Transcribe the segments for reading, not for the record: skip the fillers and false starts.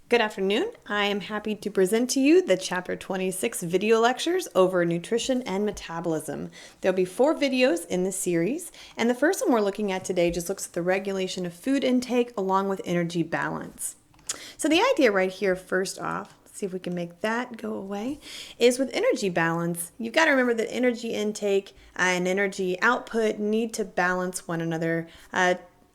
Good afternoon. I am happy to present to you the Chapter 26 video lectures over nutrition and metabolism. There'll be 4 videos in this series, and the first one we're looking at today just looks at the regulation of food intake along with energy balance. So the idea right here, first off, let's see if we can make that go away, is with energy balance, you've got to remember that energy intake and energy output need to balance one another.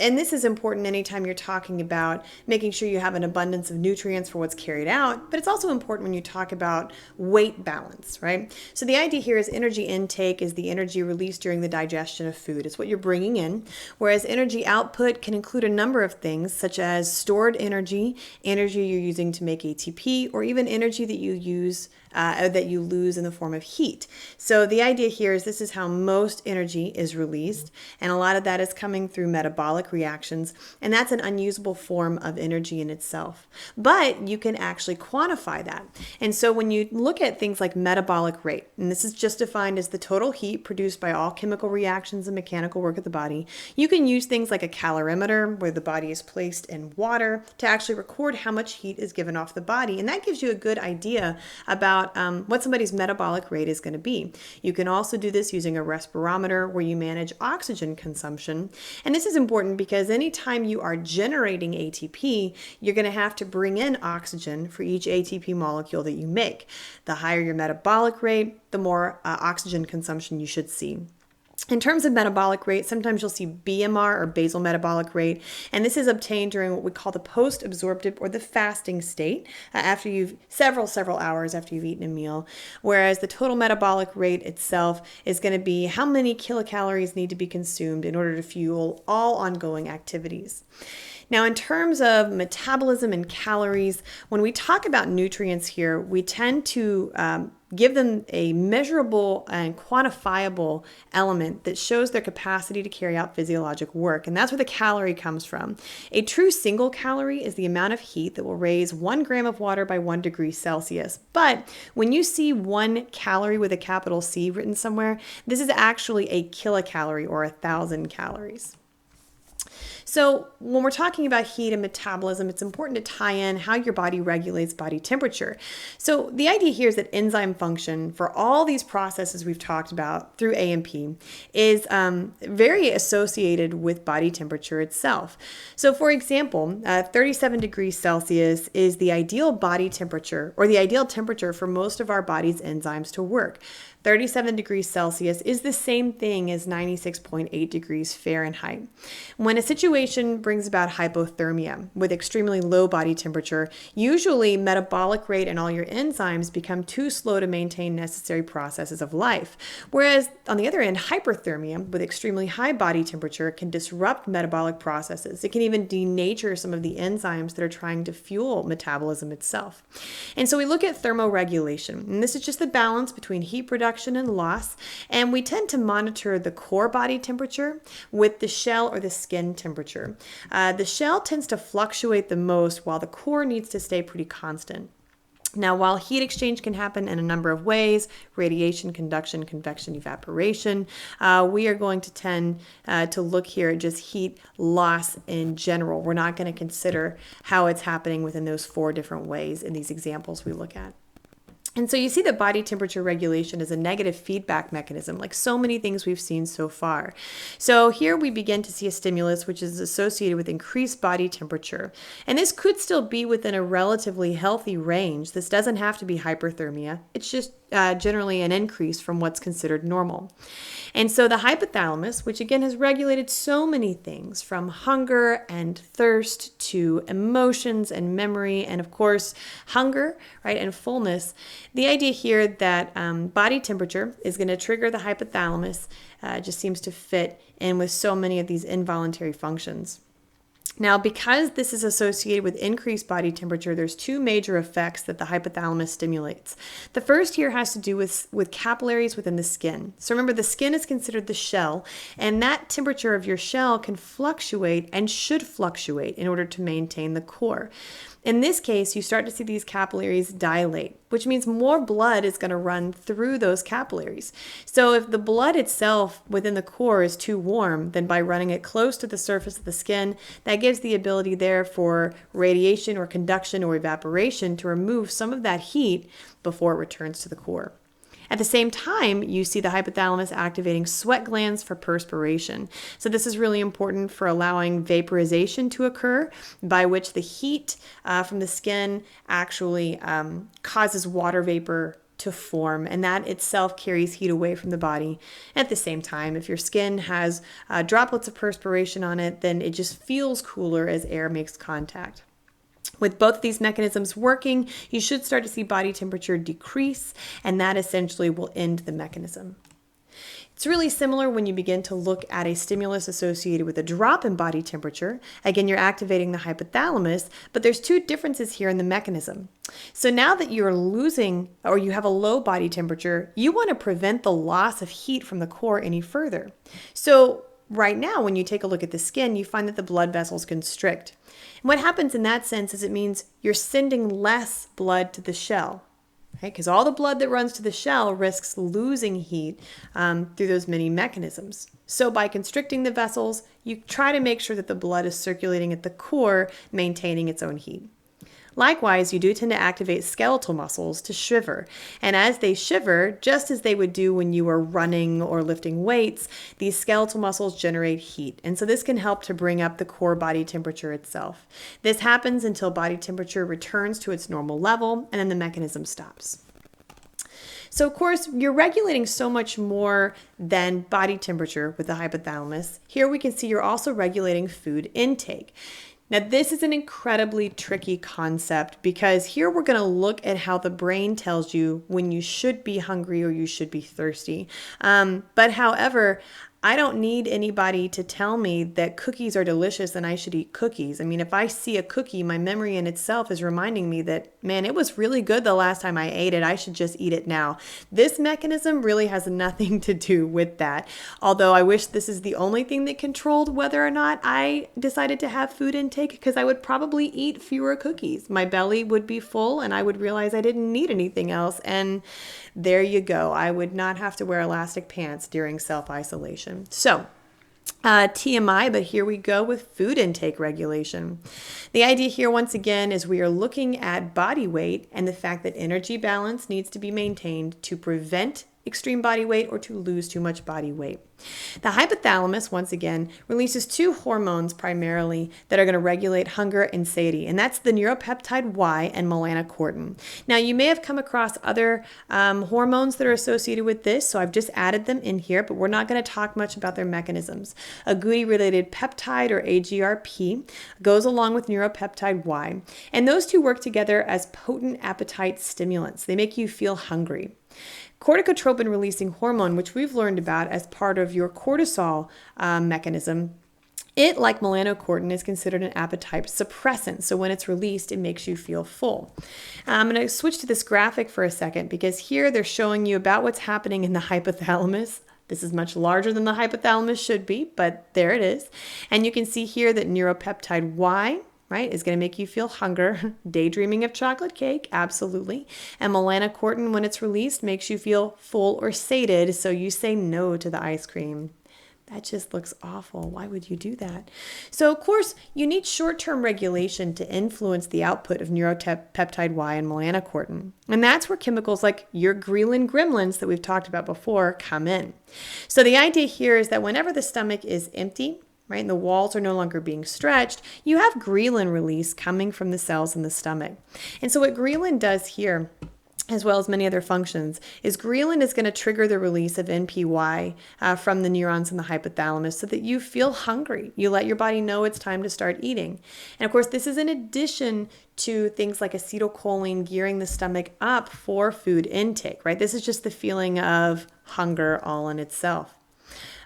And this is important anytime you're talking about making sure you have an abundance of nutrients for what's carried out, but it's also important when you talk about weight balance, right? So the idea here is energy intake is the energy released during the digestion of food. It's what you're bringing in, whereas energy output can include a number of things such as stored energy, energy you're using to make ATP, or even energy that you use that you lose in the form of heat. So the idea here is this is how most energy is released, and a lot of that is coming through metabolic reactions, and that's an unusable form of energy in itself. But you can actually quantify that. And so when you look at things like metabolic rate, and this is just defined as the total heat produced by all chemical reactions and mechanical work of the body, you can use things like a calorimeter where the body is placed in water to actually record how much heat is given off the body, and that gives you a good idea about what somebody's metabolic rate is going to be. You can also do this using a respirometer where you manage oxygen consumption. And this is important because anytime you are generating ATP, you're going to have to bring in oxygen for each ATP molecule that you make. The higher your metabolic rate, the more oxygen consumption you should see. In terms of metabolic rate, sometimes you'll see BMR or basal metabolic rate, and this is obtained during what we call the post-absorptive or the fasting state after you've several hours after you've eaten a meal, whereas the total metabolic rate itself is going to be how many kilocalories need to be consumed in order to fuel all ongoing activities. Now, in terms of metabolism and calories, when we talk about nutrients here, we tend to give them a measurable and quantifiable element that shows their capacity to carry out physiologic work. And that's where the calorie comes from. A true single calorie is the amount of heat that will raise 1 gram of water by 1 degree Celsius. But when you see 1 calorie with a capital C written somewhere, this is actually a kilocalorie or 1,000 calories. So when we're talking about heat and metabolism, it's important to tie in how your body regulates body temperature. So the idea here is that enzyme function for all these processes we've talked about through AMP is very associated with body temperature itself. So for example, 37 degrees Celsius is the ideal body temperature or the ideal temperature for most of our body's enzymes to work. 37 degrees Celsius is the same thing as 96.8 degrees Fahrenheit. When a situation brings about hypothermia with extremely low body temperature, usually metabolic rate and all your enzymes become too slow to maintain necessary processes of life. Whereas on the other end, hyperthermia with extremely high body temperature can disrupt metabolic processes. It can even denature some of the enzymes that are trying to fuel metabolism itself. And so we look at thermoregulation, and this is just the balance between heat production and loss, and we tend to monitor the core body temperature with the shell or the skin temperature. The shell tends to fluctuate the most while the core needs to stay pretty constant. Now, while heat exchange can happen in a number of ways, radiation, conduction, convection, evaporation, we are going to tend to look here at just heat loss in general. We're not going to consider how it's happening within those 4 different ways in these examples we look at. And so you see that body temperature regulation is a negative feedback mechanism, like so many things we've seen so far. So here we begin to see a stimulus which is associated with increased body temperature. And this could still be within a relatively healthy range. This doesn't have to be hyperthermia. It's just generally an increase from what's considered normal. And so the hypothalamus, which again has regulated so many things from hunger and thirst to emotions and memory and of course hunger, right, and fullness. The idea here that body temperature is going to trigger the hypothalamus just seems to fit in with so many of these involuntary functions. Now, because this is associated with increased body temperature, there's 2 major effects that the hypothalamus stimulates. The first here has to do with capillaries within the skin. So remember, the skin is considered the shell, and that temperature of your shell can fluctuate and should fluctuate in order to maintain the core. In this case, you start to see these capillaries dilate. which means more blood is going to run through those capillaries. So if the blood itself within the core is too warm, then by running it close to the surface of the skin, that gives the ability there for radiation or conduction or evaporation to remove some of that heat before it returns to the core. At the same time, you see the hypothalamus activating sweat glands for perspiration. So this is really important for allowing vaporization to occur, by which the heat from the skin actually causes water vapor to form, and that itself carries heat away from the body. At the same time, if your skin has droplets of perspiration on it, then it just feels cooler as air makes contact. With both of these mechanisms working, you should start to see body temperature decrease, and that essentially will end the mechanism. It's really similar when you begin to look at a stimulus associated with a drop in body temperature. Again, you're activating the hypothalamus, but there's two differences here in the mechanism. So now that you're losing or you have a low body temperature, you want to prevent the loss of heat from the core any further. So right now, when you take a look at the skin, you find that the blood vessels constrict. And what happens in that sense is it means you're sending less blood to the shell, because all the blood that runs to the shell risks losing heat through those many mechanisms. So by constricting the vessels, you try to make sure that the blood is circulating at the core, maintaining its own heat. Likewise, you do tend to activate skeletal muscles to shiver. And as they shiver, just as they would do when you were running or lifting weights, these skeletal muscles generate heat. And so this can help to bring up the core body temperature itself. This happens until body temperature returns to its normal level, and then the mechanism stops. So of course, you're regulating so much more than body temperature with the hypothalamus. Here we can see you're also regulating food intake. Now, this is an incredibly tricky concept because here we're going to look at how the brain tells you when you should be hungry or you should be thirsty. But however, I don't need anybody to tell me that cookies are delicious and I should eat cookies. I mean, if I see a cookie, my memory in itself is reminding me that, man, it was really good the last time I ate it. I should just eat it now. This mechanism really has nothing to do with that. Although I wish this is the only thing that controlled whether or not I decided to have food intake, because I would probably eat fewer cookies. My belly would be full and I would realize I didn't need anything else. And there you go. I would not have to wear elastic pants during self-isolation. So, TMI, but here we go with food intake regulation. The idea here, once again, is we are looking at body weight and the fact that energy balance needs to be maintained to prevent extreme body weight or to lose too much body weight. The hypothalamus, once again, releases two hormones primarily that are going to regulate hunger and satiety, and that's the neuropeptide Y and melanocortin. Now, you may have come across other hormones that are associated with this, so I've just added them in here, but we're not going to talk much about their mechanisms. Agouti-related peptide, or AGRP, goes along with neuropeptide Y, and those two work together as potent appetite stimulants. They make you feel hungry. Corticotropin-releasing hormone, which we've learned about as part of your cortisol mechanism, it, like melanocortin, is considered an appetite suppressant. So when it's released, it makes you feel full. I'm going to switch to this graphic for a second because here they're showing you about what's happening in the hypothalamus. This is much larger than the hypothalamus should be, but there it is. And you can see here that neuropeptide Y, right, is going to make you feel hunger. Daydreaming of chocolate cake, absolutely. And melanocortin, when it's released, makes you feel full or sated, so you say no to the ice cream. That just looks awful. Why would you do that? So, of course, you need short-term regulation to influence the output of neuropeptide Y and melanocortin. And that's where chemicals like your ghrelin gremlins that we've talked about before come in. So the idea here is that whenever the stomach is empty, right, and the walls are no longer being stretched, you have ghrelin release coming from the cells in the stomach. And so what ghrelin does here, as well as many other functions, is ghrelin is going to trigger the release of NPY from the neurons in the hypothalamus so that you feel hungry. You let your body know it's time to start eating. And of course, this is in addition to things like acetylcholine gearing the stomach up for food intake, right? This is just the feeling of hunger all in itself.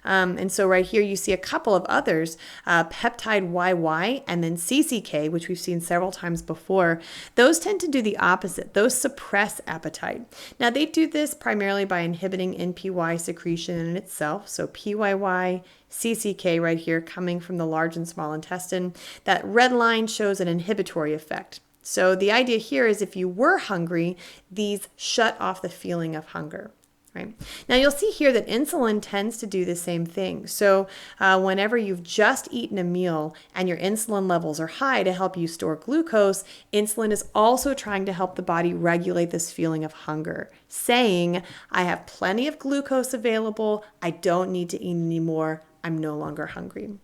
And so right here you see a couple of others, peptide YY and then CCK, which we've seen several times before. Those tend to do the opposite. Those suppress appetite. Now they do this primarily by inhibiting NPY secretion in itself. So PYY, CCK right here coming from the large and small intestine. That red line shows an inhibitory effect. So the idea here is if you were hungry, these shut off the feeling of hunger. Right. Now you'll see here that insulin tends to do the same thing. So whenever you've just eaten a meal and your insulin levels are high to help you store glucose, insulin is also trying to help the body regulate this feeling of hunger, saying, I have plenty of glucose available, I don't need to eat anymore, I'm no longer hungry.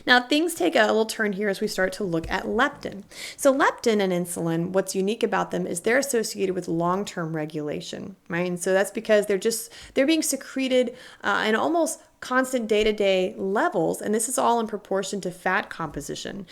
Now, things take a little turn here as we start to look at leptin. So leptin and insulin, what's unique about them is they're associated with long-term regulation, right? And so that's because they're being secreted in almost constant day-to-day levels, and this is all in proportion to fat composition.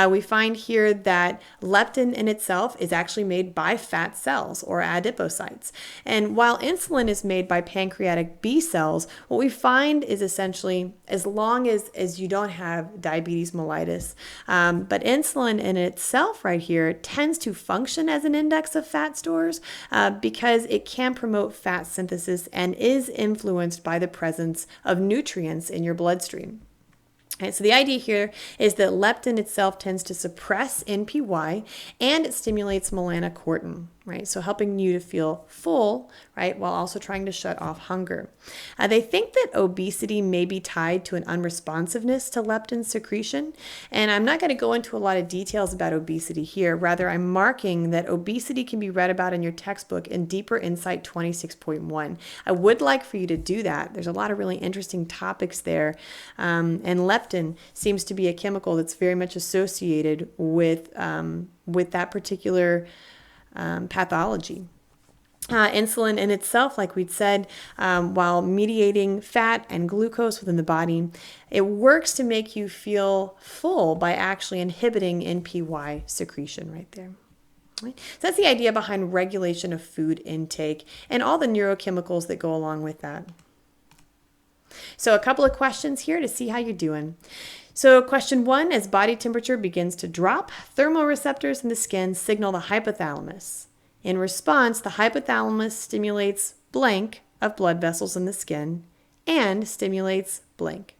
We find here that leptin in itself is actually made by fat cells or adipocytes. And while insulin is made by pancreatic B cells, what we find is essentially, as long as you don't have diabetes mellitus, but insulin in itself right here tends to function as an index of fat stores because it can promote fat synthesis and is influenced by the presence of nutrients in your bloodstream. And so the idea here is that leptin itself tends to suppress NPY and it stimulates melanocortin, right? So helping you to feel full, right, while also trying to shut off hunger. They think that obesity may be tied to an unresponsiveness to leptin secretion. And I'm not going to go into a lot of details about obesity here. Rather, I'm marking that obesity can be read about in your textbook in Deeper Insight 26.1. I would like for you to do that. There's a lot of really interesting topics there. And leptin seems to be a chemical that's very much associated with that particular pathology. Insulin in itself, like we'd said, while mediating fat and glucose within the body, it works to make you feel full by actually inhibiting NPY secretion right there. Right? So that's the idea behind regulation of food intake and all the neurochemicals that go along with that. So a couple of questions here to see how you're doing. So question 1, as body temperature begins to drop, thermoreceptors in the skin signal the hypothalamus. In response, the hypothalamus stimulates blank of blood vessels in the skin and stimulates blank.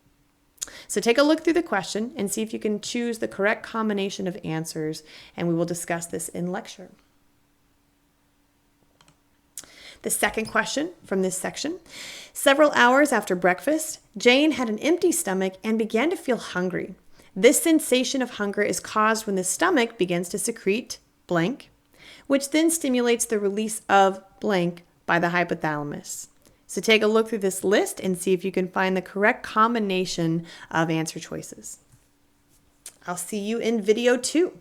So take a look through the question and see if you can choose the correct combination of answers, and we will discuss this in lecture. The second question from this section. Several hours after breakfast, Jane had an empty stomach and began to feel hungry. This sensation of hunger is caused when the stomach begins to secrete blank, which then stimulates the release of blank by the hypothalamus. So take a look through this list and see if you can find the correct combination of answer choices. I'll see you in video 2.